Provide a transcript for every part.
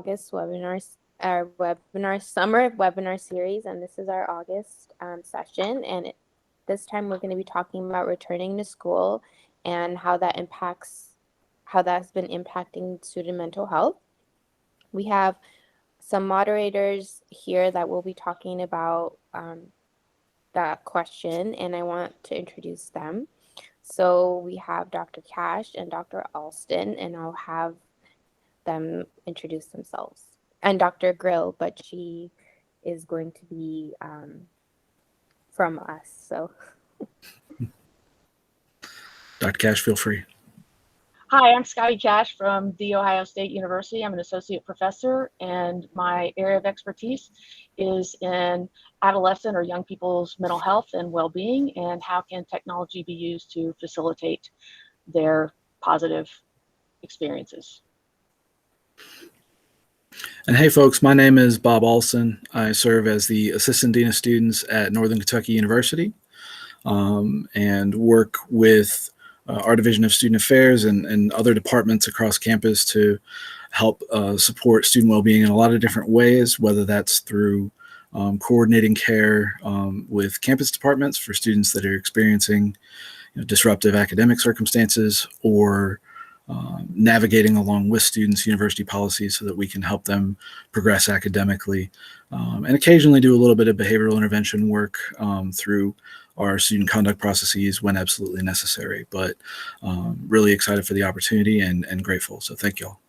August our summer webinar series, and this is our August session. And this time we're going to be talking about returning to school and how that's been impacting student mental health. We have some moderators here that will be talking about that question, and I want to introduce them. So we have Dr. Cash and Dr. Alston, and I'll have them introduce themselves. And Dr. Grill, but she is going to be from us. So, Dr. Cash, feel free. Hi, I'm Scottye J from The Ohio State University. I'm an associate professor, and my area of expertise is in adolescent or young people's mental health and well-being, and how can technology be used to facilitate their positive experiences. And hey folks, my name is Bob Alston. I serve as the Assistant Dean of Students at Northern Kentucky University and work with our Division of Student Affairs and other departments across campus to help support student well-being in a lot of different ways, whether that's through coordinating care with campus departments for students that are experiencing disruptive academic circumstances, or navigating along with students university policies so that we can help them progress academically, and occasionally do a little bit of behavioral intervention work through our student conduct processes when absolutely necessary. But really excited for the opportunity and grateful. So thank you all.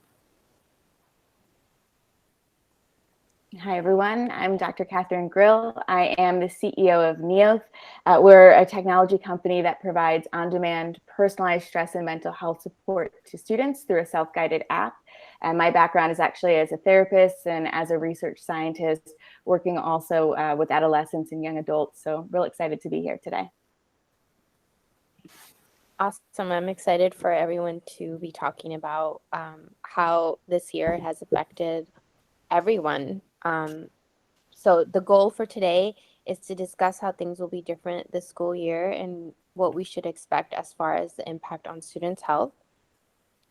Hi, everyone. I'm Dr. Catherine Grill. I am the CEO of Neoth. We're a technology company that provides on-demand personalized stress and mental health support to students through a self-guided app. And my background is actually as a therapist and as a research scientist, working also with adolescents and young adults. So real excited to be here today. Awesome. I'm excited for everyone to be talking about how this year has affected everyone. So the goal for today is to discuss how things will be different this school year and what we should expect as far as the impact on students' health.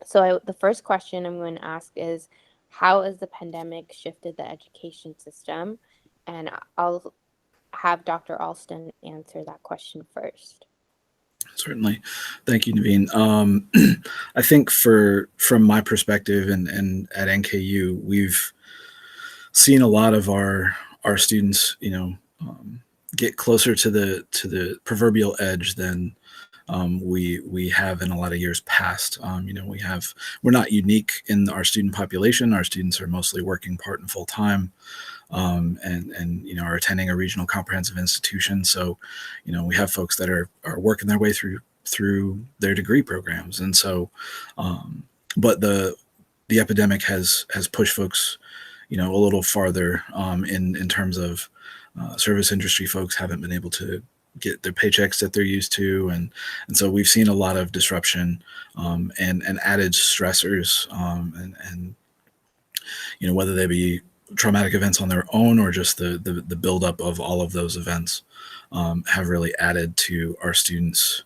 So the first question I'm going to ask is, how has the pandemic shifted the education system? And I'll have Dr. Alston answer that question first. Certainly. Thank you, Naveen. I think from my perspective and at NKU, we've seen a lot of our students, get closer to the proverbial edge than we have in a lot of years past. We're not unique in our student population. Our students are mostly working part and full time, and are attending a regional comprehensive institution. So, we have folks that are working their way through their degree programs, and so, but the epidemic has pushed folks, a little farther in terms of service industry folks haven't been able to get their paychecks that they're used to, and so we've seen a lot of disruption and added stressors, and whether they be traumatic events on their own or just the buildup of all of those events have really added to our students'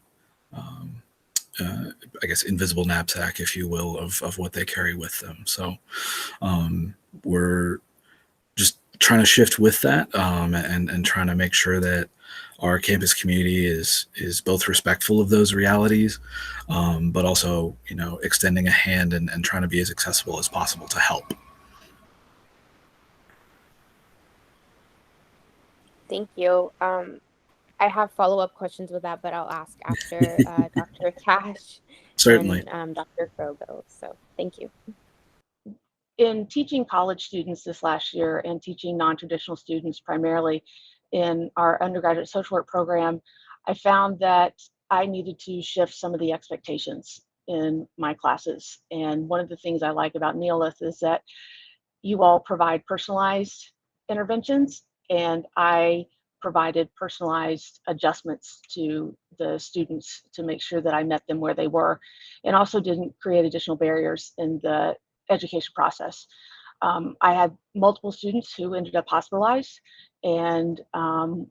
I guess invisible knapsack, if you will, of what they carry with them. So we're just trying to shift with that and trying to make sure that our campus community is both respectful of those realities, but also, extending a hand and trying to be as accessible as possible to help. Thank you. I have follow-up questions with that, but I'll ask after Dr. Cash Certainly. and Dr. Frogo. So thank you. In teaching college students this last year and teaching non-traditional students primarily in our undergraduate social work program, I found that I needed to shift some of the expectations in my classes. And one of the things I like about Neolith is that you all provide personalized interventions, and I provided personalized adjustments to the students to make sure that I met them where they were, and also didn't create additional barriers in the education process. I had multiple students who ended up hospitalized, and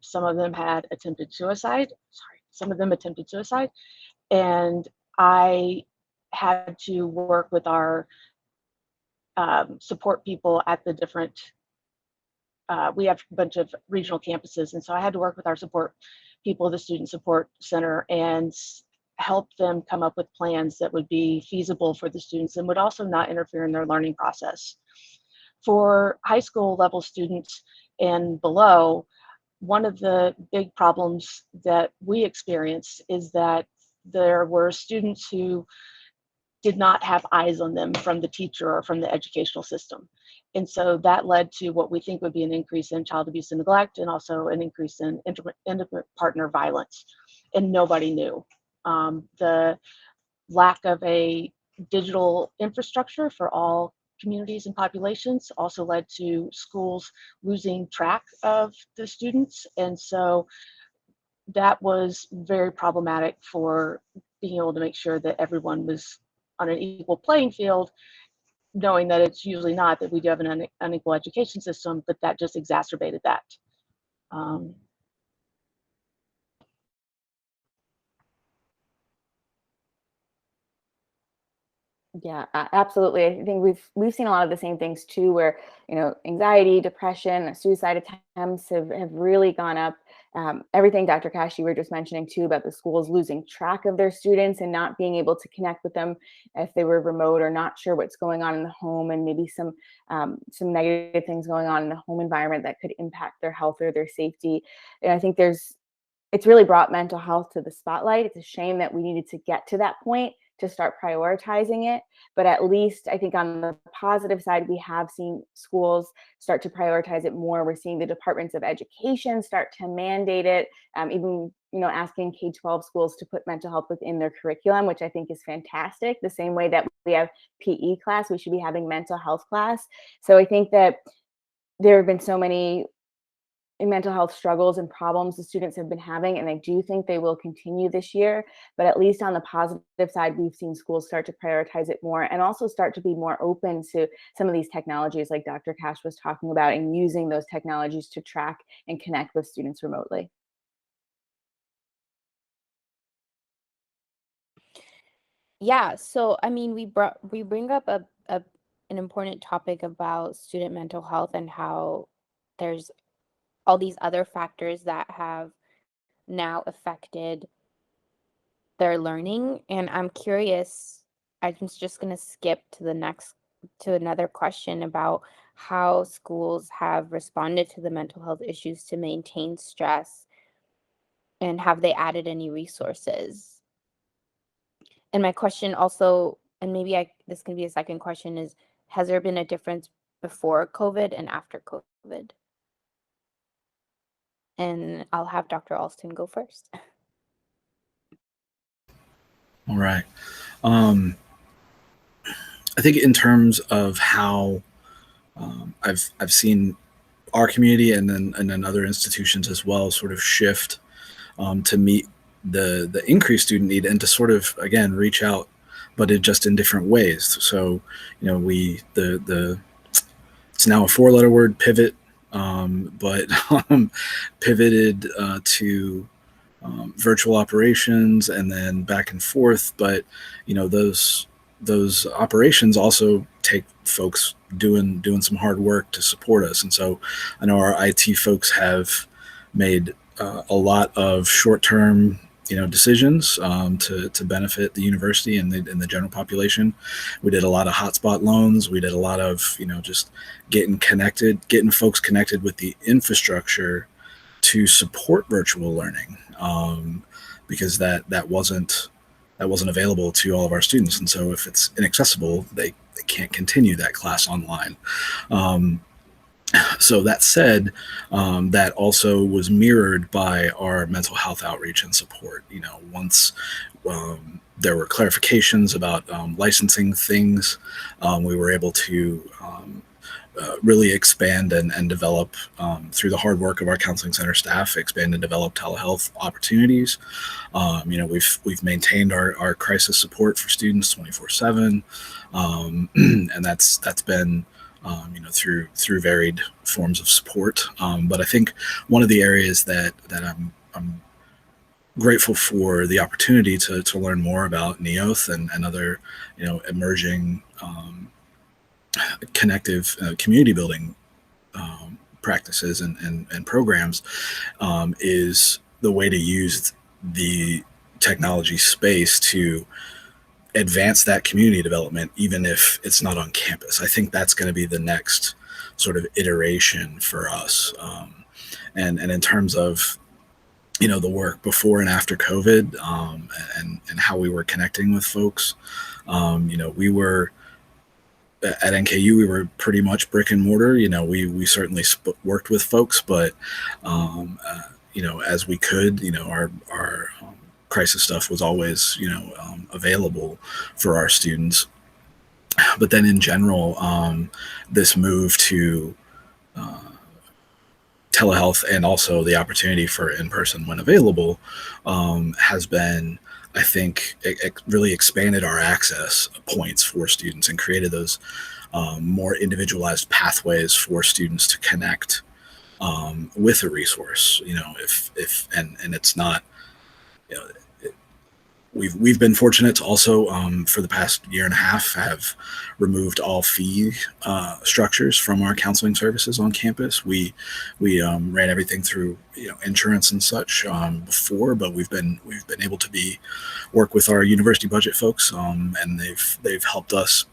some of them had attempted suicide. And I had to work with our support people at the different, we have a bunch of regional campuses. And so I had to work with our support people, the Student Support Center, and help them come up with plans that would be feasible for the students and would also not interfere in their learning process. For high school level students and below, one of the big problems that we experienced is that there were students who did not have eyes on them from the teacher or from the educational system. And so that led to what we think would be an increase in child abuse and neglect, and also an increase in intimate partner violence. And nobody knew. The lack of a digital infrastructure for all communities and populations also led to schools losing track of the students. And so that was very problematic for being able to make sure that everyone was on an equal playing field, knowing that it's usually not, that we do have an unequal education system, but that just exacerbated that. Yeah, absolutely. I think we've seen a lot of the same things too, where anxiety, depression, suicide attempts have really gone up. Everything, Dr. Cash, you were just mentioning too, about the schools losing track of their students and not being able to connect with them if they were remote or not sure what's going on in the home, and maybe some negative things going on in the home environment that could impact their health or their safety. And I think it's really brought mental health to the spotlight. It's a shame that we needed to get to that point to start prioritizing it. But at least I think on the positive side, we have seen schools start to prioritize it more. We're seeing the departments of education start to mandate it, even asking K-12 schools to put mental health within their curriculum, which I think is fantastic. The same way that we have PE class, we should be having mental health class. So I think that there have been so many mental health struggles and problems the students have been having, and I do think they will continue this year. But at least on the positive side, we've seen schools start to prioritize it more, and also start to be more open to some of these technologies like Dr. Cash was talking about, and using those technologies to track and connect with students remotely. Yeah, so I mean, we bring up an important topic about student mental health and how there's all these other factors that have now affected their learning. And I'm curious, I'm just going to skip to another question about how schools have responded to the mental health issues to maintain stress, and have they added any resources? And my question also, and maybe this can be a second question, is has there been a difference before COVID and after COVID? And I'll have Dr. Alston go first. All right. I think in terms of how I've seen our community and then other institutions as well sort of shift to meet the increased student need, and to sort of again reach out, but just in different ways. So it's now a 4-letter word, pivot, but pivoted to virtual operations and then back and forth. But those operations also take folks doing some hard work to support us. And so I know our IT folks have made a lot of short-term decisions to benefit the university and the general population. We did a lot of hotspot loans. We did a lot of just getting folks connected with the infrastructure to support virtual learning, because that wasn't available to all of our students. And so if it's inaccessible, they can't continue that class online. So that said, that also was mirrored by our mental health outreach and support. Once there were clarifications about licensing things, we were able to really expand and develop, through the hard work of our counseling center staff, expand and develop telehealth opportunities. We've maintained our crisis support for students 24/7, and that's been through varied forms of support. But I think one of the areas that I'm grateful for the opportunity to learn more about NEOTH and other emerging connective community building practices and programs is the way to use the technology space to advance that community development, even if it's not on campus. I think that's going to be the next sort of iteration for us. And in terms of, the work before and after COVID, and how we were connecting with folks, we were at NKU, we were pretty much brick and mortar. We certainly worked with folks, but as we could, our crisis stuff was always available for our students. But then in general, this move to telehealth and also the opportunity for in-person when available has been, I think, it really expanded our access points for students and created those more individualized pathways for students to connect with a resource. If and it's not, we've been fortunate to also for the past year and a half have removed all fee structures from our counseling services on campus. We ran everything through insurance and such before, but we've been able to work with our university budget folks, and they've helped us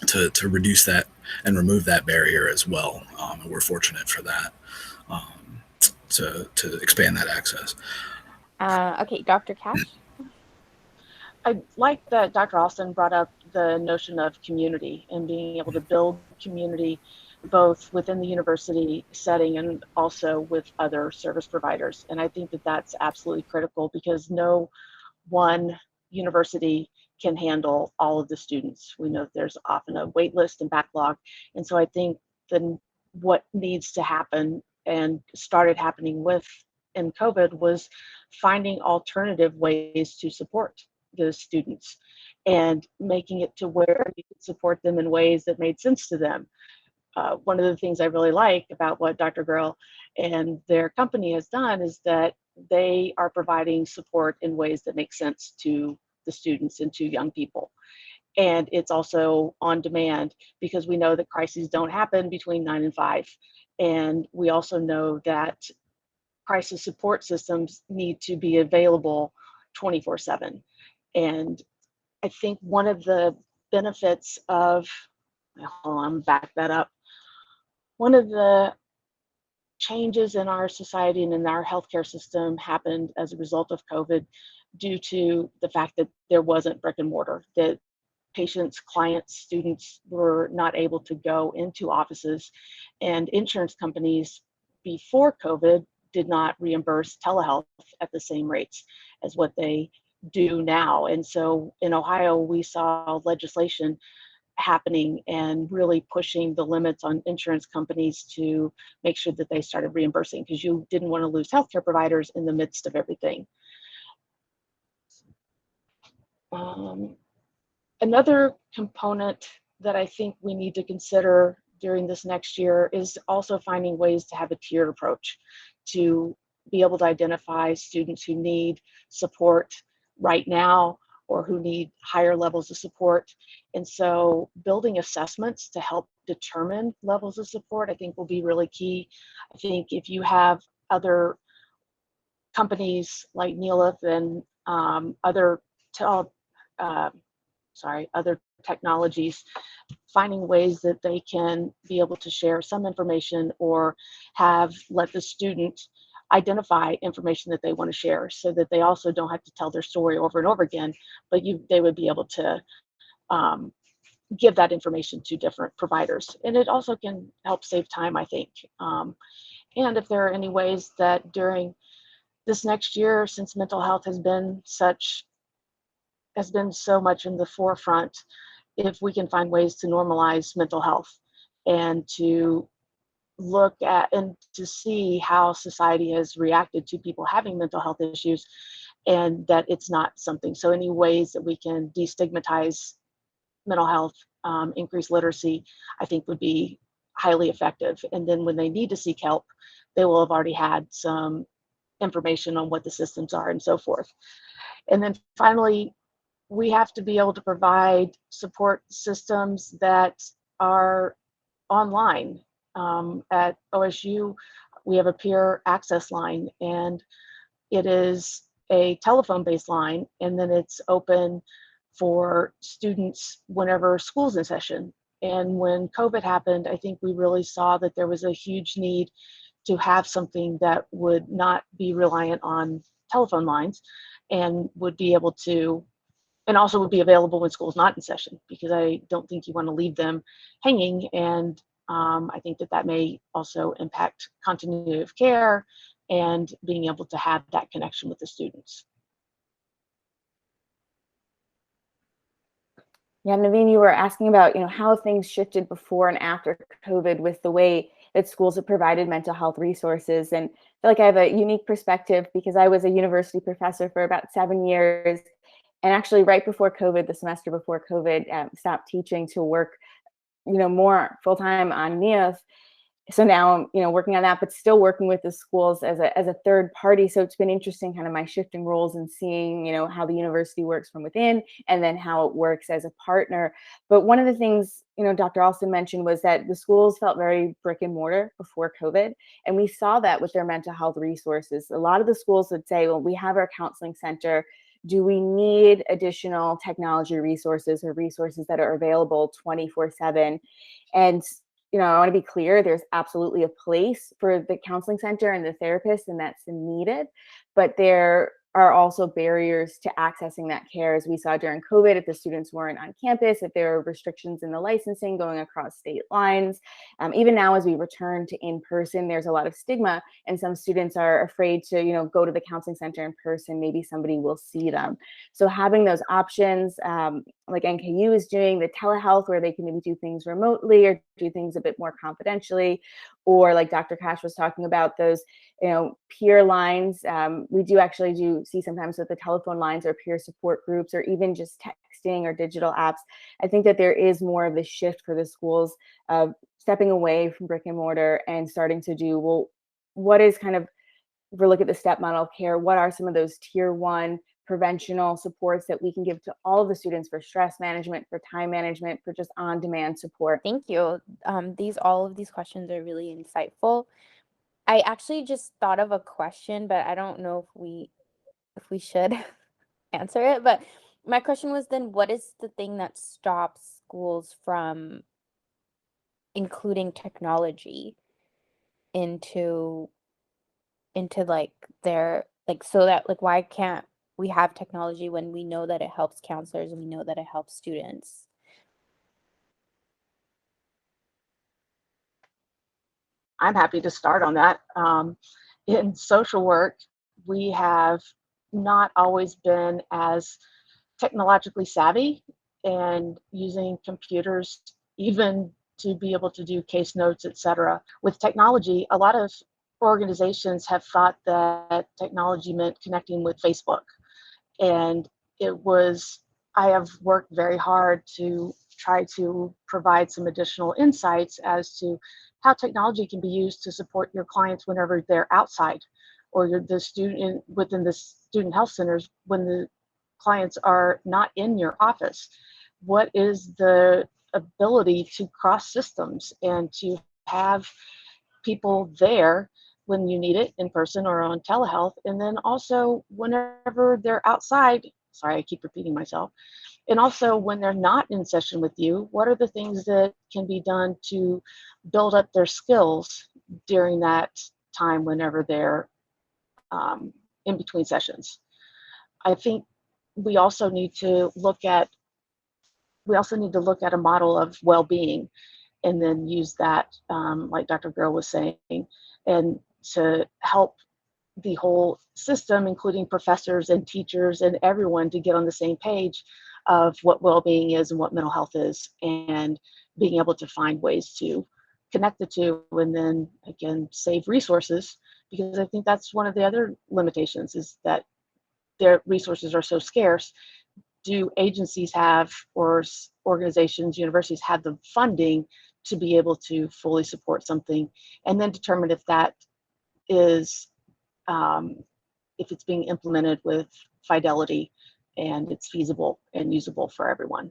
to reduce that and remove that barrier as well. And we're fortunate for that, to expand that access. Okay, Dr. Cash. I like that Dr. Alston brought up the notion of community and being able to build community both within the university setting and also with other service providers. And I think that that's absolutely critical, because no one university can handle all of the students. We know that there's often a wait list and backlog. And so I think then what needs to happen and started happening in COVID was finding alternative ways to support the students and making it to where you could support them in ways that made sense to them. One of the things I really like about what Dr. Grill and their company has done is that they are providing support in ways that make sense to the students and to young people. And it's also on demand, because we know that crises don't happen between 9 and 5. And we also know that crisis support systems need to be available 24/7. And I think one of the benefits of, hold on, back that up. One of the changes in our society and in our healthcare system happened as a result of COVID, due to the fact that there wasn't brick and mortar, that patients, clients, students were not able to go into offices, and insurance companies before COVID did not reimburse telehealth at the same rates as what they do now. And so in Ohio, we saw legislation happening and really pushing the limits on insurance companies to make sure that they started reimbursing, because you didn't want to lose healthcare providers in the midst of everything. Another component that I think we need to consider during this next year is also finding ways to have a tiered approach to be able to identify students who need support right now or who need higher levels of support. And so building assessments to help determine levels of support, I think, will be really key. I think if you have other companies like Neolith and other technologies, finding ways that they can be able to share some information or let the student identify information that they want to share, so that they also don't have to tell their story over and over again, but they would be able to give that information to different providers. And it also can help save time, I think. And if there are any ways that during this next year, since mental health has been so much in the forefront, if we can find ways to normalize mental health and to look at and to see how society has reacted to people having mental health issues, and that it's not something. So any ways that we can destigmatize mental health, increase literacy, I think would be highly effective. And then when they need to seek help, they will have already had some information on what the systems are and so forth. And then finally, we have to be able to provide support systems that are online. At OSU, we have a peer access line, and it is a telephone-based line, and then it's open for students whenever school's in session. And when COVID happened, I think we really saw that there was a huge need to have something that would not be reliant on telephone lines and would be able to, and also would be available when school's not in session, because I don't think you want to leave them hanging. And I think that that may also impact continuity of care and being able to have that connection with the students. Yeah, Naveen, you were asking about, how things shifted before and after COVID with the way that schools have provided mental health resources. And I feel like I have a unique perspective because I was a university professor for about 7 years. And actually right before COVID, the semester before COVID, stopped teaching to work, more full-time on NEOF. So now I'm, working on that, but still working with the schools as a third party. So it's been interesting, kind of my shifting roles and seeing, how the university works from within and then how it works as a partner. But one of the things, Dr. Alston mentioned was that the schools felt very brick and mortar before COVID. And we saw that with their mental health resources. A lot of the schools would say, well, we have our counseling center. Do we need additional technology resources or resources that are available 24/7? And I want to be clear, there's absolutely a place for the counseling center and the therapist, and that's needed. But there are also barriers to accessing that care, as we saw during COVID, if the students weren't on campus, if there are restrictions in the licensing going across state lines. Even now, as we return to in-person, there's a lot of stigma, and some students are afraid to, go to the counseling center in person. Maybe somebody will see them. So having those options, like NKU is doing, the telehealth, where they can maybe do things remotely or do things a bit more confidentially, or like Dr. Cash was talking about, those peer lines. We do actually see sometimes with the telephone lines or peer support groups, or even just texting or digital apps. I think that there is more of a shift for the schools of stepping away from brick and mortar and starting to do, well, what is kind of, if we look at the STEP model of care, what are some of those tier 1 preventional supports that we can give to all of the students for stress management, for time management, for just on-demand support? Thank you. All of these questions are really insightful. I actually just thought of a question, but I don't know if we should answer it. But my question was, then what is the thing that stops schools from including technology into like their, like, so that, like, why can't we have technology when we know that it helps counselors and we know that it helps students? I'm happy to start on that. In social work, we have not always been as technologically savvy and using computers even to be able to do case notes, etc. With technology, a lot of organizations have thought that technology meant connecting with Facebook. And I have worked very hard to try to provide some additional insights as to how technology can be used to support your clients whenever they're outside, or the student within the student health centers when the clients are not in your office. What is the ability to cross systems and to have people there when you need it in person or on telehealth, and then also whenever they're outside, sorry, I keep repeating myself, and also when they're not in session with you, what are the things that can be done to build up their skills during that time whenever they're in between sessions. I think we also need to look at a model of well-being, and then use that, like Dr. Grill was saying, and to help the whole system, including professors and teachers and everyone, to get on the same page of what well-being is and what mental health is, and being able to find ways to connect the two, and then again save resources, because I think that's one of the other limitations, is that their resources are so scarce. Do agencies have, or organizations, universities have the funding to be able to fully support something, and then determine if that is, if it's being implemented with fidelity and it's feasible and usable for everyone.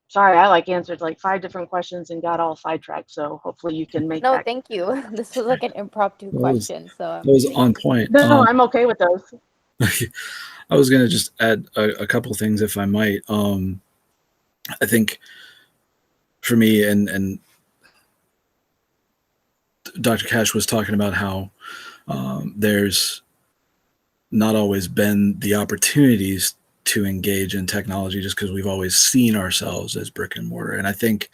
Sorry, I answered like 5 different questions and got all sidetracked. So hopefully you can make No, that. thank you. This was like an impromptu That was question, so that was on point. No, I'm okay with those. I was going to just add a couple things, if I might. I think for me, and Dr. Cash was talking about how there's not always been the opportunities to engage in technology just because we've always seen ourselves as brick and mortar. And I think,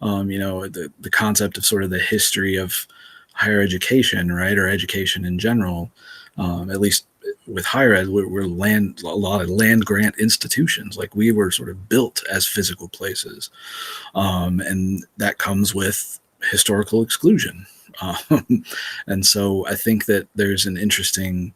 the concept of sort of the history of higher education, right, or education in general, at least with higher ed, we're a lot of land grant institutions. Like, we were sort of built as physical places, and that comes with historical exclusion. And so I think that there's an interesting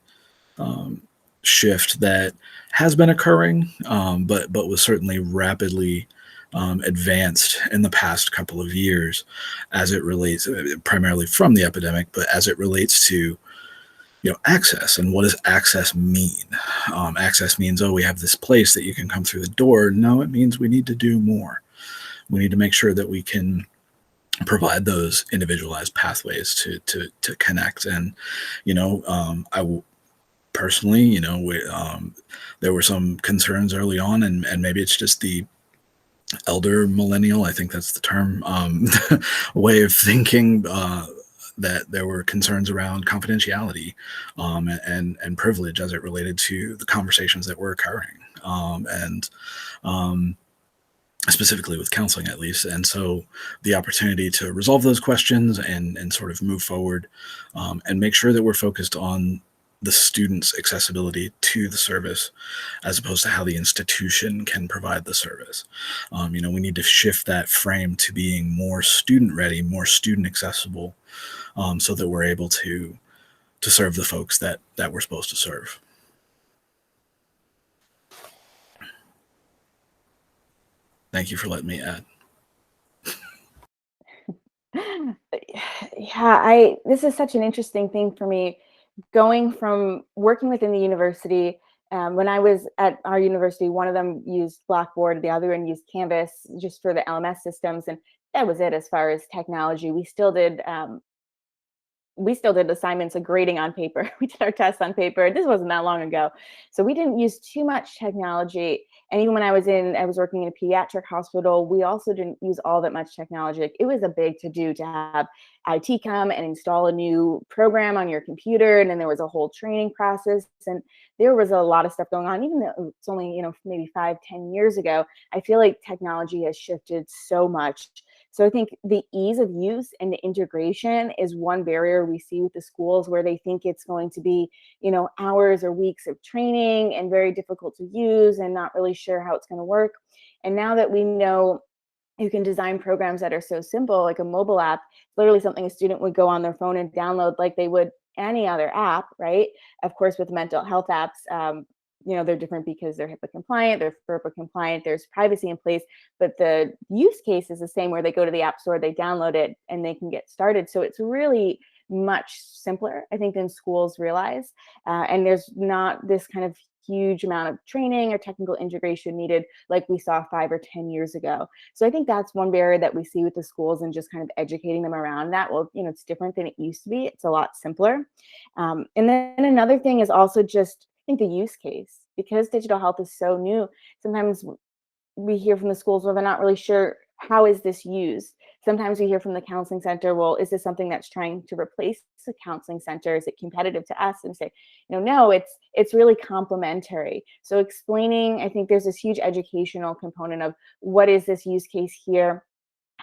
shift that has been occurring, but was certainly rapidly advanced in the past couple of years, as it relates primarily from the epidemic, but as it relates to access. And what does access mean? Access means, oh, we have this place that you can come through the door. No, it means we need to do more. We need to make sure that we can provide those individualized pathways to connect. And I personally, there were some concerns early on, and maybe it's just the elder millennial, I think that's the term, way of thinking, that there were concerns around confidentiality and privilege as it related to the conversations that were occurring, and specifically with counseling, at least. And so the opportunity to resolve those questions and sort of move forward, and make sure that we're focused on the student's accessibility to the service, as opposed to how the institution can provide the service. We need to shift that frame to being more student ready, more student accessible, so that we're able to serve the folks that we're supposed to serve. Thank you for letting me add. Yeah, this is such an interesting thing for me, going from working within the university. When I was at our university, one of them used Blackboard, the other one used Canvas just for the LMS systems, and that was it as far as technology. We still did assignments and grading on paper. We did our tests on paper. This wasn't that long ago. So we didn't use too much technology. And even when I was working in a pediatric hospital, we also didn't use all that much technology. Like, it was a big to-do to have IT come and install a new program on your computer. And then there was a whole training process. And there was a lot of stuff going on, even though it's only, maybe 5-10 years ago. I feel like technology has shifted so much. So I think the ease of use and the integration is one barrier we see with the schools, where they think it's going to be, hours or weeks of training and very difficult to use and not really sure how it's going to work. And now that we know you can design programs that are so simple, like a mobile app, literally something a student would go on their phone and download like they would any other app, right? Of course, with mental health apps, they're different because they're HIPAA compliant, they're FERPA compliant, there's privacy in place, but the use case is the same, where they go to the app store, they download it, and they can get started. So it's really much simpler, I think, than schools realize. And there's not this kind of huge amount of training or technical integration needed like we saw 5 or 10 years ago. So I think that's one barrier that we see with the schools, and just kind of educating them around that. Well, it's different than it used to be. It's a lot simpler. And then another thing is also just, I think, the use case. Because digital health is so new, sometimes we hear from the schools, well, they're not really sure, how is this used? Sometimes we hear from the counseling center, well, is this something that's trying to replace the counseling center? Is it competitive to us? And say, no, it's really complementary. So explaining, I think there's this huge educational component of, what is this use case here?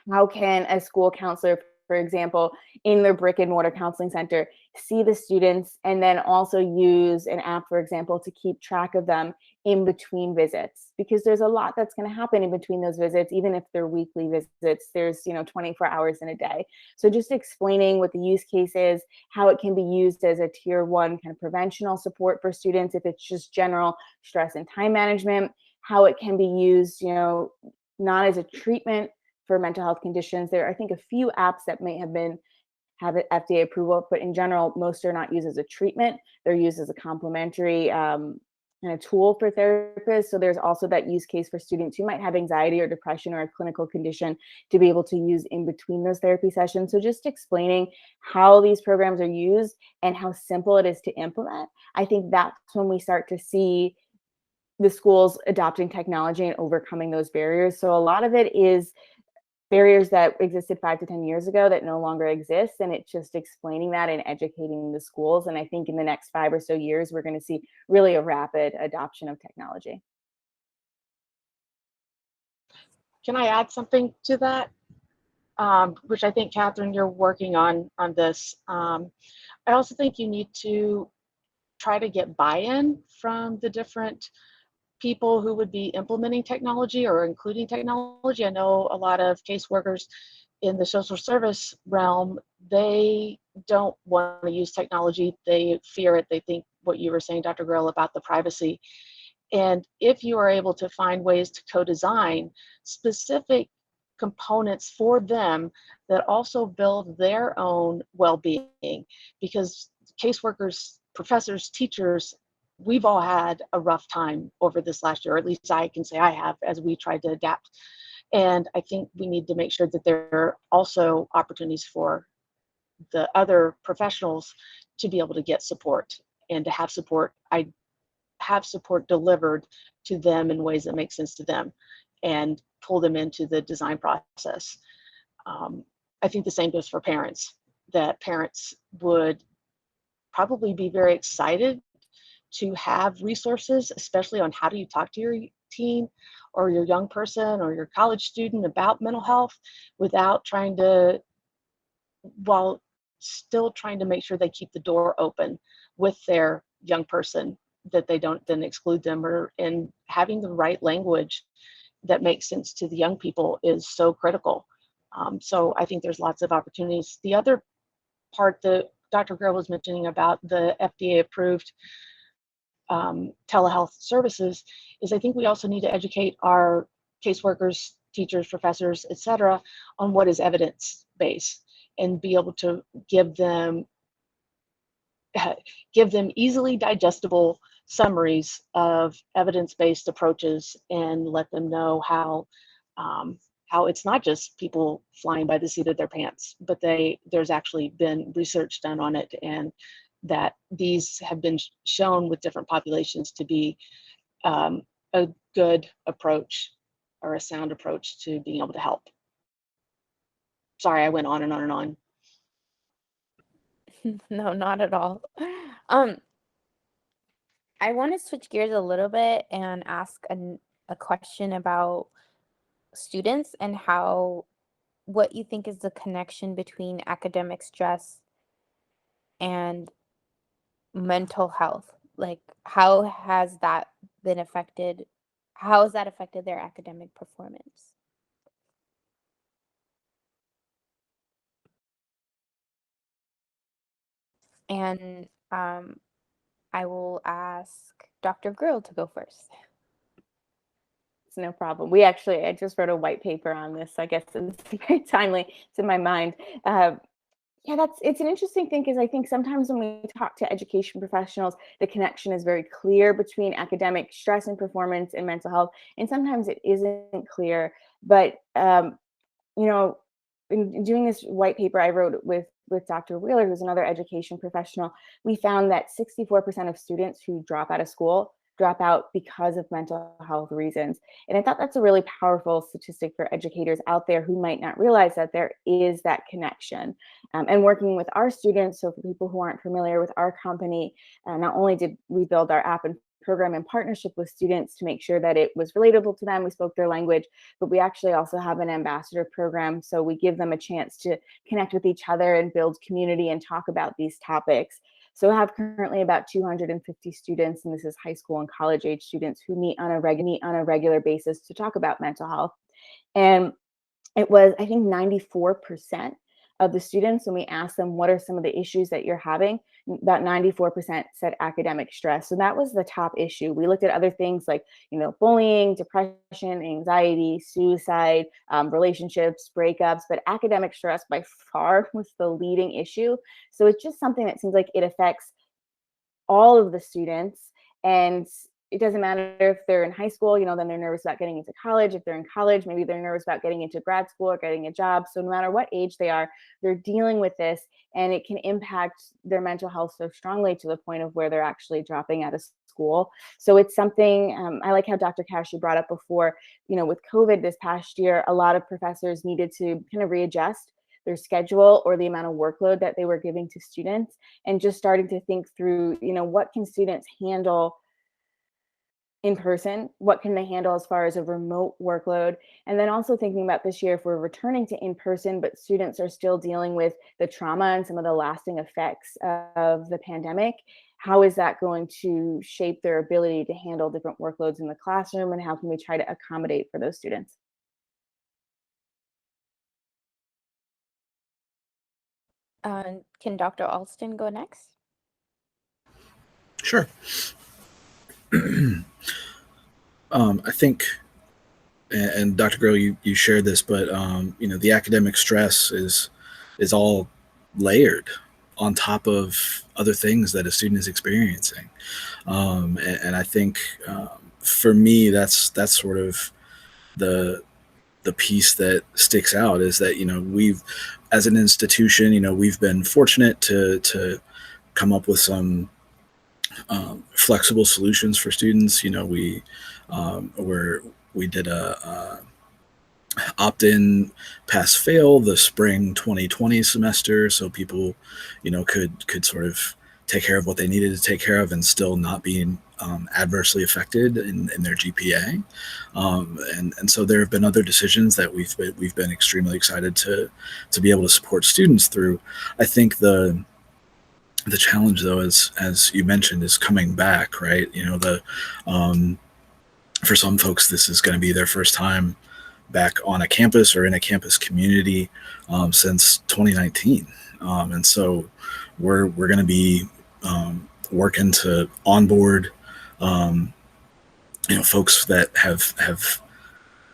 How can a school counselor, for example, in their brick and mortar counseling center, see the students and then also use an app, for example, to keep track of them in between visits? Because there's a lot that's going to happen in between those visits, even if they're weekly visits. There's 24 hours in a day. So just explaining what the use case is, how it can be used as a tier 1 kind of preventional support for students if it's just general stress and time management, how it can be used, not as a treatment for mental health conditions. There are, I think, a few apps that may have FDA approval, but in general, most are not used as a treatment. They're used as a complementary and a tool for therapists. So there's also that use case for students who might have anxiety or depression or a clinical condition to be able to use in between those therapy sessions. So just explaining how these programs are used and how simple it is to implement. I think that's when we start to see the schools adopting technology and overcoming those barriers. So a lot of it is barriers that existed 5 to 10 years ago that no longer exist. And it's just explaining that and educating the schools. And I think in the next 5 or so years, we're going to see really a rapid adoption of technology. Can I add something to that? Which I think, Catherine, you're working on this. I also think you need to try to get buy-in from the different people who would be implementing technology or including technology. I know a lot of caseworkers in the social service realm, they don't want to use technology. They fear it. They think what you were saying, Dr. Grill, about the privacy. And if you are able to find ways to co-design specific components for them that also build their own well-being, because caseworkers, professors, teachers, we've all had a rough time over this last year, or at least I can say I have, as we tried to adapt. And I think we need to make sure that there are also opportunities for the other professionals to be able to get support and to have support. I have support delivered to them in ways that make sense to them and pull them into the design process. I think the same goes for parents, that parents would probably be very excited to have resources, especially on how do you talk to your teen or your young person or your college student about mental health without trying to, while still trying to make sure they keep the door open with their young person, that they don't then exclude them, or in having the right language that makes sense to the young people is so critical. So I think there's lots of opportunities. The other part that Dr. Grill was mentioning about the FDA approved telehealth services is I think we also need to educate our caseworkers, teachers, professors, et cetera, on what is evidence-based and be able to give them easily digestible summaries of evidence-based approaches and let them know how it's not just people flying by the seat of their pants, but there's actually been research done on it, and that these have been shown with different populations to be a good approach or a sound approach to being able to help. Sorry, I went on and on and on. No, not at all. I want to switch gears a little bit and ask a question about students and what you think is the connection between academic stress and mental health. Like, how has that affected their academic performance? And I will ask Dr. Grill to go first. It's no problem. I just wrote a white paper on this, so I guess it's very timely. It's in my mind. Yeah, it's an interesting thing, because I think sometimes when we talk to education professionals, the connection is very clear between academic stress and performance and mental health, and sometimes it isn't clear. But in doing this white paper I wrote with Dr. Wheeler, who's another education professional, we found that 64% of students who drop out of school drop out because of mental health reasons. And I thought that's a really powerful statistic for educators out there who might not realize that there is that connection. And working with our students, so for people who aren't familiar with our company, not only did we build our app and program in partnership with students to make sure that it was relatable to them, we spoke their language, but we actually also have an ambassador program. So we give them a chance to connect with each other and build community and talk about these topics. So I have currently about 250 students, and this is high school and college age students who meet on a regular basis to talk about mental health. And it was, I think, 94% of the students, when we asked them, what are some of the issues that you're having, about 94% said academic stress. So that was the top issue. We looked at other things like, bullying, depression, anxiety, suicide, relationships, breakups, but academic stress by far was the leading issue. So it's just something that seems like it affects all of the students. And it doesn't matter if they're in high school, then they're nervous about getting into college. If they're in college, maybe they're nervous about getting into grad school or getting a job. So no matter what age they are, they're dealing with this, and it can impact their mental health so strongly to the point of where they're actually dropping out of school. So it's something, I like how Dr. Cash, you brought up before, with COVID this past year, a lot of professors needed to kind of readjust their schedule or the amount of workload that they were giving to students, and just starting to think through, what can students handle in person, what can they handle as far as a remote workload, and then also thinking about this year, if we're returning to in person but students are still dealing with the trauma and some of the lasting effects of the pandemic, how is that going to shape their ability to handle different workloads in the classroom, and how can we try to accommodate for those students? Can Dr. Alston go next? Sure. I think, and Dr. Grill, you shared this, but the academic stress is all layered on top of other things that a student is experiencing, and I think for me, that's sort of the piece that sticks out, is that we've, as an institution, we've been fortunate to come up with some flexible solutions for students. We did a opt-in pass-fail the spring 2020 semester, so people could sort of take care of what they needed to take care of and still not being adversely affected in their GPA. And so there have been other decisions that we've been extremely excited to be able to support students through. I think the challenge, though, as you mentioned, is coming back, right? For some folks, this is going to be their first time back on a campus or in a campus community since 2019, and so we're going to be working to onboard folks that have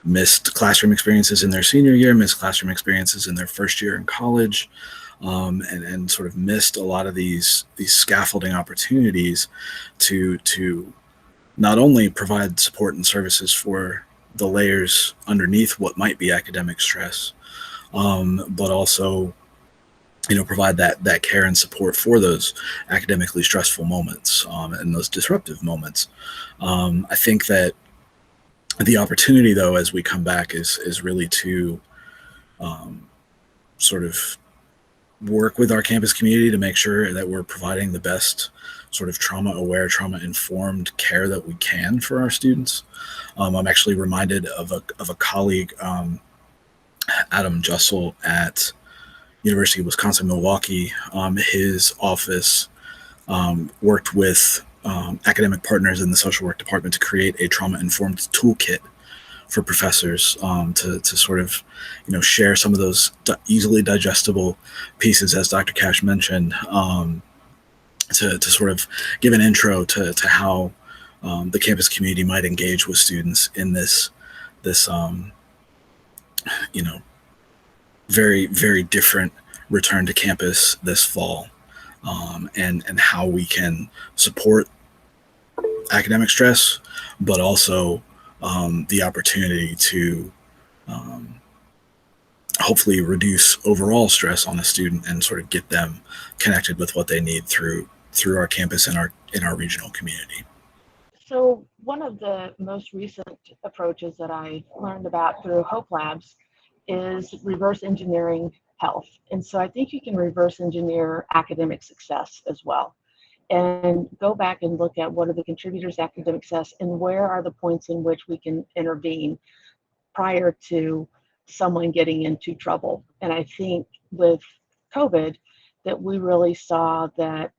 missed classroom experiences in their senior year, missed classroom experiences in their first year in college, and sort of missed a lot of these scaffolding opportunities to not only provide support and services for the layers underneath what might be academic stress, but also provide that care and support for those academically stressful moments and those disruptive moments. I think that the opportunity, though, as we come back is really to sort of work with our campus community to make sure that we're providing the best sort of trauma-aware, trauma-informed care that we can for our students. I'm actually reminded of a colleague, Adam Jussel at University of Wisconsin-Milwaukee. His office worked with academic partners in the social work department to create a trauma-informed toolkit for professors to sort of share some of those easily digestible pieces, as Dr. Cash mentioned, to sort of give an intro to how the campus community might engage with students in this very, very different return to campus this fall, and how we can support academic stress, but also the opportunity to hopefully reduce overall stress on a student and sort of get them connected with what they need through our campus and in our regional community. So one of the most recent approaches that I learned about through Hope Labs is reverse engineering health. And so I think you can reverse engineer academic success as well, and go back and look at what are the contributors to academic success and where are the points in which we can intervene prior to someone getting into trouble. And I think with COVID that we really saw that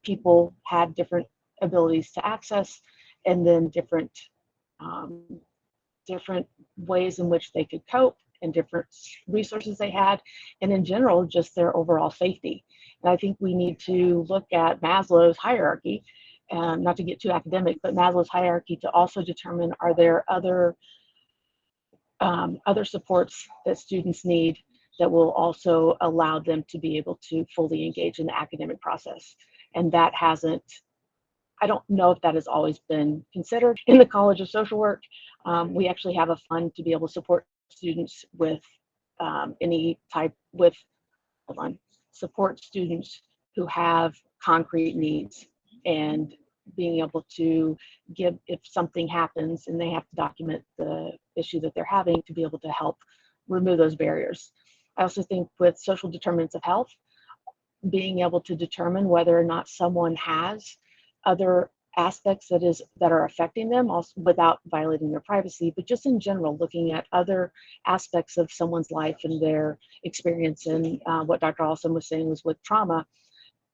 people had different abilities to access, and then different ways in which they could cope, and different resources they had, and in general, just their overall safety. And I think we need to look at Maslow's hierarchy, not to get too academic, but Maslow's hierarchy to also determine, are there other supports that students need that will also allow them to be able to fully engage in the academic process. And that hasn't I don't know if that has always been considered in the College of Social Work. We actually have a fund to be able to support students with any type with, hold on, support students who have concrete needs, and being able to give, if something happens and they have to document the issue that they're having, to be able to help remove those barriers. I also think with social determinants of health, being able to determine whether or not someone has other aspects that are affecting them, also without violating their privacy, but just in general, looking at other aspects of someone's life and their experience. And what Dr. Alston was saying was, with trauma,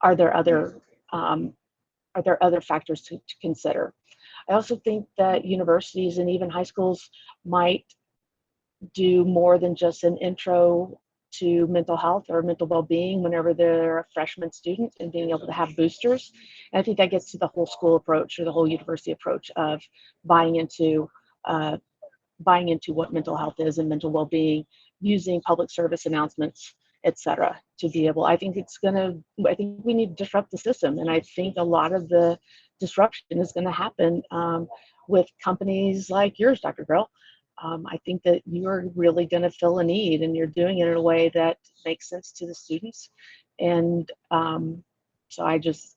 are there other factors to consider? I also think that universities and even high schools might do more than just an intro to mental health or mental well-being whenever they're a freshman student, and being able to have boosters. And I think that gets to the whole school approach, or the whole university approach, of buying into what mental health is and mental well-being, using public service announcements, etc. To be able, I think we need to disrupt the system. And I think a lot of the disruption is going to happen with companies like yours, Dr. Grill. I think that you're really going to fill a need, and you're doing it in a way that makes sense to the students. And so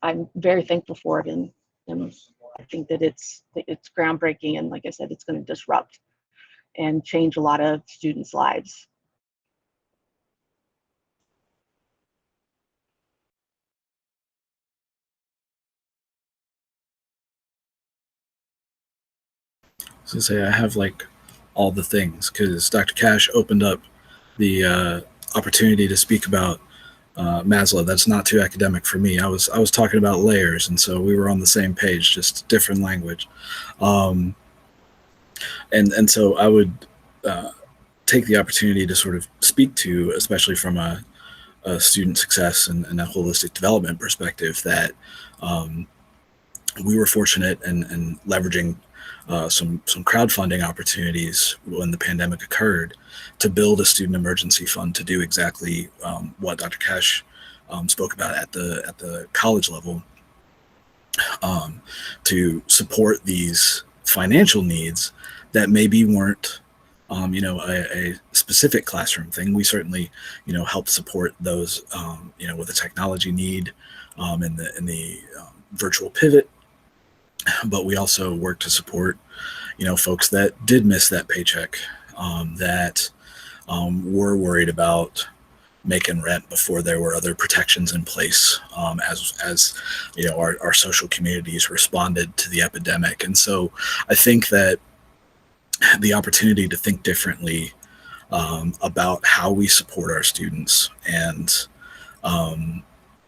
I'm very thankful for it. And I think that it's groundbreaking. And like I said, it's going to disrupt and change a lot of students' lives. So say I have like all the things, because Dr. Cash opened up the opportunity to speak about Maslow. That's not too academic for me. I was talking about layers, and so we were on the same page, just different language. And so I would take the opportunity to sort of speak to, especially from a student success and a holistic development perspective, that we were fortunate in leveraging some crowdfunding opportunities when the pandemic occurred to build a student emergency fund to do exactly what Dr. Cash spoke about at the college level, to support these financial needs that maybe weren't a specific classroom thing. We certainly help support those with a technology need in the virtual pivot, but we also work to support folks that did miss that paycheck, that were worried about making rent before there were other protections in place, as our social communities responded to the epidemic. And so I think that the opportunity to think differently about how we support our students, and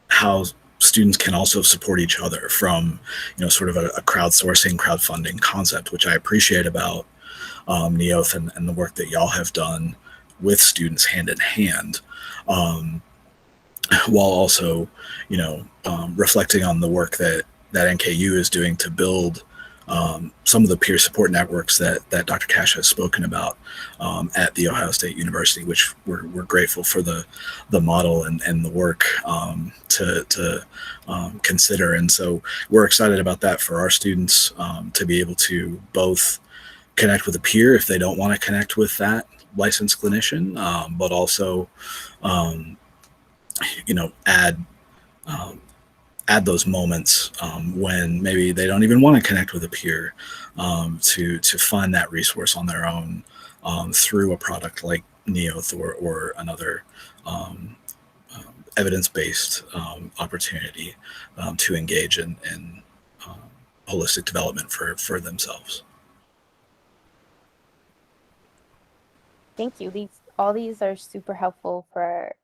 how students can also support each other from sort of a crowdfunding concept, which I appreciate about Neoth and the work that y'all have done with students hand in hand, while also reflecting on the work that NKU is doing to build some of the peer support networks that Dr. Cash has spoken about at The Ohio State University, which we're grateful for the model and the work to consider. And so we're excited about that for our students, to be able to both connect with a peer if they don't want to connect with that licensed clinician, but also add those moments when maybe they don't even want to connect with a peer, to find that resource on their own through a product like Neoth or another evidence-based opportunity to engage in holistic development for themselves. Thank you. All these are super helpful for,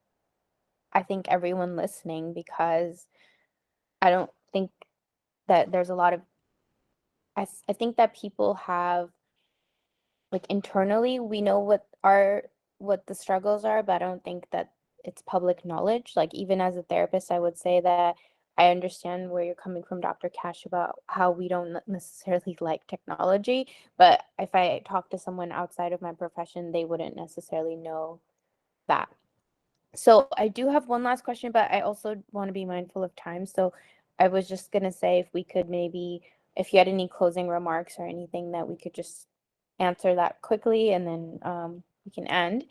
I think, everyone listening, because I don't think that there's a lot of, I think that people have, like, internally, we know what the struggles are, but I don't think that it's public knowledge. Like, even as a therapist, I would say that I understand where you're coming from, Dr. Cash, about how we don't necessarily like technology, but if I talk to someone outside of my profession, they wouldn't necessarily know that. So I do have one last question, but I also want to be mindful of time. So I was just going to say if we could maybe, if you had any closing remarks or anything that we could just answer that quickly and then we can end.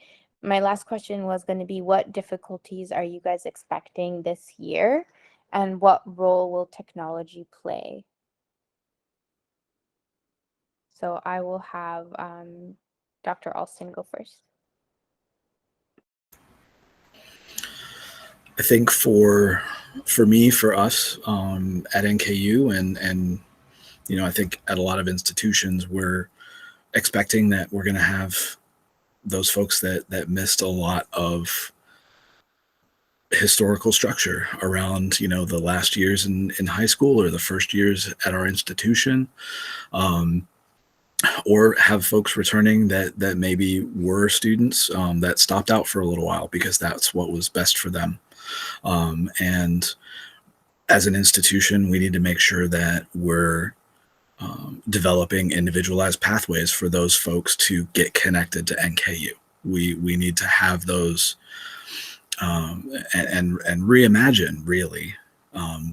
My last question was going to be, what difficulties are you guys expecting this year, and what role will technology play? So I will have Dr. Alston go first. I think for me, for us at NKU, and I think at a lot of institutions, we're expecting that we're going to have those folks that missed a lot of historical structure around the last years in high school or the first years at our institution, or have folks returning that maybe were students that stopped out for a little while because that's what was best for them. And as an institution, we need to make sure that we're developing individualized pathways for those folks to get connected to NKU. We need to have those and reimagine really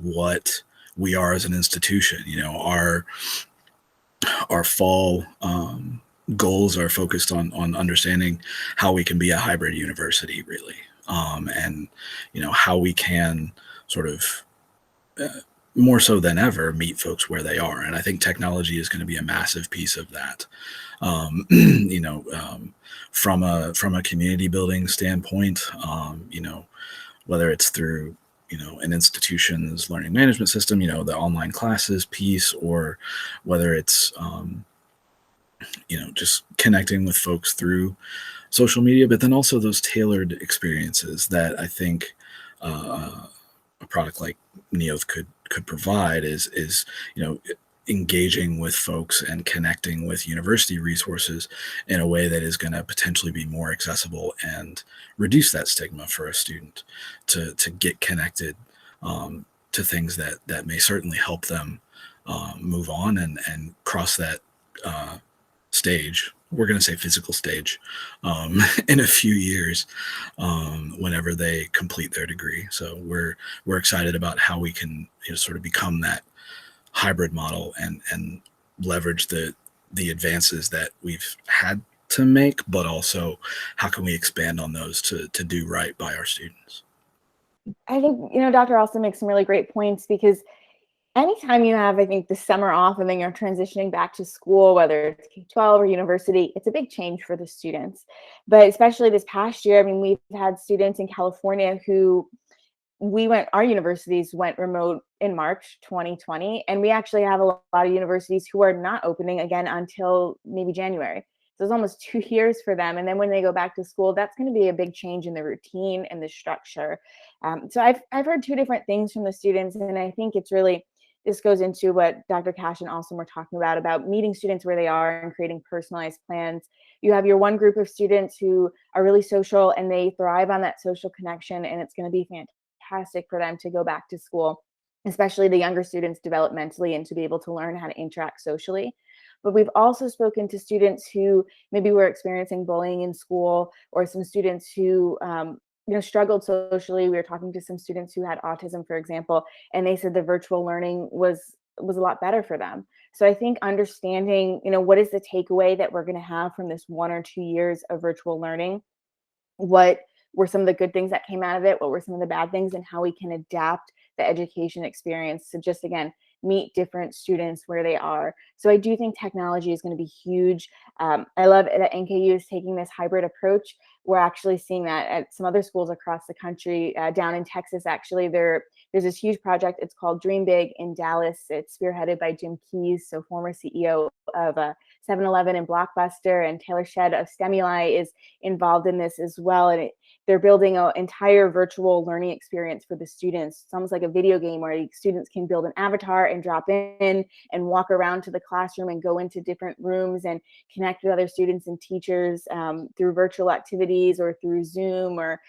what we are as an institution. Our fall goals are focused on understanding how we can be a hybrid university, really, and how we can sort of more so than ever meet folks where they are. And I think technology is going to be a massive piece of that. From a community building standpoint, whether it's through an institution's learning management system, the online classes piece, or whether it's just connecting with folks through social media, but then also those tailored experiences that I think a product like Neoth could provide is engaging with folks and connecting with university resources in a way that is going to potentially be more accessible and reduce that stigma for a student to get connected to things that may certainly help them move on and cross that stage. We're going to say physical stage in a few years whenever they complete their degree. So we're excited about how we can sort of become that hybrid model and leverage the advances that we've had to make, but also how can we expand on those to do right by our students. I think, Dr. also makes some really great points, because anytime you have, I think, the summer off and then you're transitioning back to school, whether it's K-12 or university, it's a big change for the students. But especially this past year, I mean, we've had students in California who our universities went remote in March 2020, and we actually have a lot of universities who are not opening again until maybe January. So it's almost 2 years for them. And then when they go back to school, that's going to be a big change in the routine and the structure. So I've heard two different things from the students, and I think it's really, this goes into what Dr. Cash and Alston were talking about meeting students where they are and creating personalized plans. You have your one group of students who are really social and they thrive on that social connection, and it's going to be fantastic for them to go back to school, especially the younger students developmentally, and to be able to learn how to interact socially. But we've also spoken to students who maybe were experiencing bullying in school, or some students who struggled socially. We were talking to some students who had autism, for example, and they said the virtual learning was a lot better for them. So I think understanding, what is the takeaway that we're going to have from this 1 or 2 years of virtual learning? What were some of the good things that came out of it? What were some of the bad things? And how we can adapt the education experience to just, again, meet different students where they are. So I do think technology is going to be huge. I love that NKU is taking this hybrid approach. We're actually seeing that at some other schools across the country. Down in Texas, actually, there's this huge project. It's called Dream Big in Dallas. It's spearheaded by Jim Keyes, so former CEO of 7-Eleven and Blockbuster, and Taylor Shedd of Stimuli is involved in this as well. And they're building an entire virtual learning experience for the students. It's almost like a video game where students can build an avatar and drop in and walk around to the classroom and go into different rooms and connect with other students and teachers through virtual activities or through Zoom, or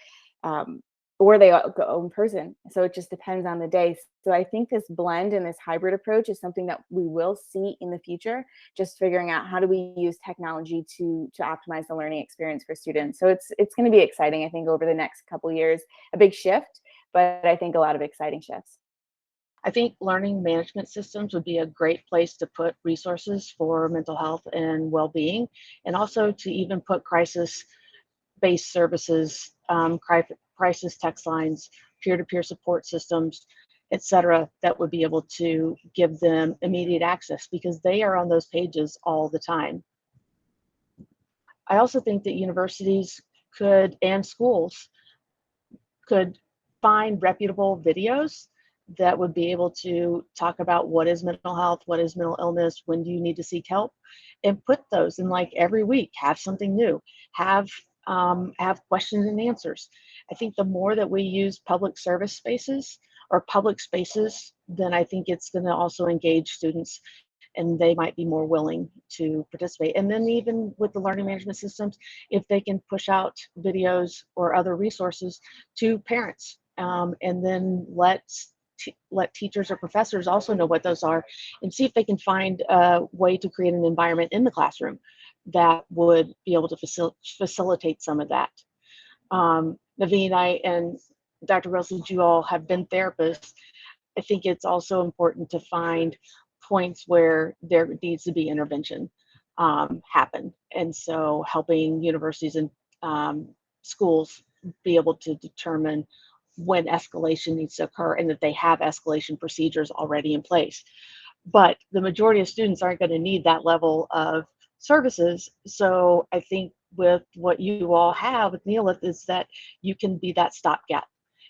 they go in person. So it just depends on the day. So I think this blend and this hybrid approach is something that we will see in the future, just figuring out how do we use technology to optimize the learning experience for students. So it's going to be exciting, I think, over the next couple of years, a big shift, but I think a lot of exciting shifts. I think learning management systems would be a great place to put resources for mental health and well-being, and also to even put crisis-based services, crisis text lines, peer-to-peer support systems, etc., that would be able to give them immediate access because they are on those pages all the time. I also think that universities could and schools could find reputable videos that would be able to talk about what is mental health, what is mental illness, when do you need to seek help, and put those in like every week. Have something new. Have questions and answers. I think the more that we use public service spaces or public spaces, then I think it's going to also engage students and they might be more willing to participate. And then even with the learning management systems, if they can push out videos or other resources to parents, and then let teachers or professors also know what those are, and see if they can find a way to create an environment in the classroom that would be able to facilitate some of that. Naveen, I and Dr. Rose, since you all have been therapists, I think it's also important to find points where there needs to be intervention happen. And so helping universities and schools be able to determine when escalation needs to occur and that they have escalation procedures already in place. But the majority of students aren't going to need that level of services. So I think with what you all have with Neolith is that you can be that stopgap.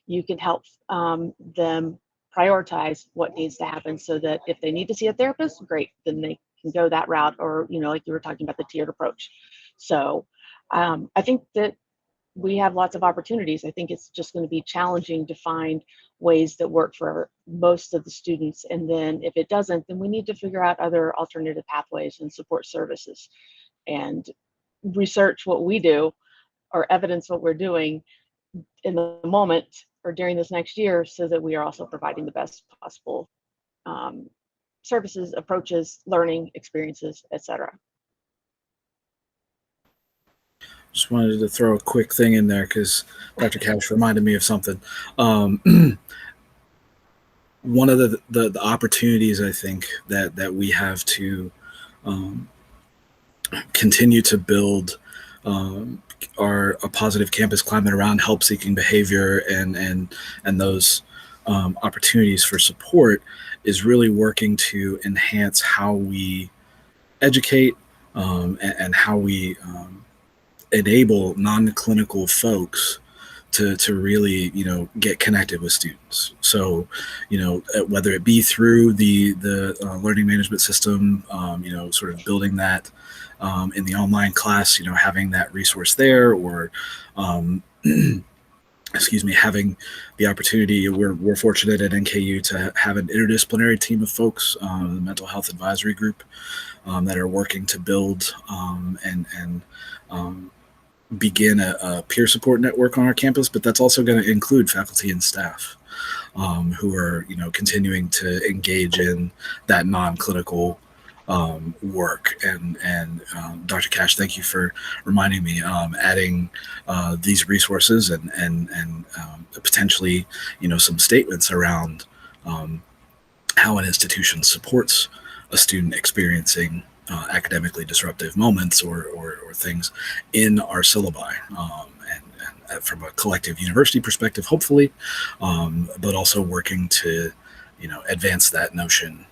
You can help them prioritize what needs to happen so that if they need to see a therapist, great, then they can go that route, or, you know, like you were talking about the tiered approach. So I think that we have lots of opportunities. I think it's just going to be challenging to find ways that work for most of the students. And then if it doesn't, then we need to figure out other alternative pathways and support services and research what we do or evidence what we're doing in the moment or during this next year so that we are also providing the best possible services, approaches, learning experiences, etc. Just wanted to throw a quick thing in there because Dr. Cash reminded me of something. One of the opportunities I think that we have to continue to build a positive campus climate around help-seeking behavior and those opportunities for support is really working to enhance how we educate and how we enable non-clinical folks to really, you know, get connected with students. So, you know, whether it be through the learning management system, you know, sort of building that in the online class, you know, having that resource there, or excuse me, having the opportunity. We're fortunate at NKU to have an interdisciplinary team of folks, the mental health advisory group, that are working to build and begin a peer support network on our campus, but that's also going to include faculty and staff who are, you know, continuing to engage in that non-clinical work. And Dr. Cash, thank you for reminding me, adding these resources and potentially, you know, some statements around how an institution supports a student experiencing academically disruptive moments or things in our syllabi, and from a collective university perspective, hopefully, but also working to, you know, advance that notion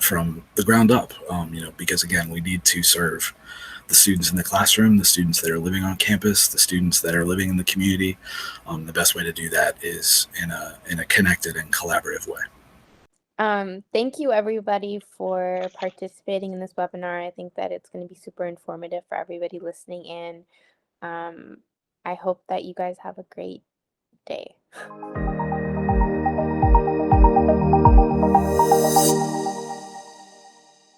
from the ground up, you know, because again, we need to serve the students in the classroom, the students that are living on campus, the students that are living in the community. The best way to do that is in a connected and collaborative way. Thank you everybody for participating in this webinar. I think that it's going to be super informative for everybody listening in. I hope that you guys have a great day.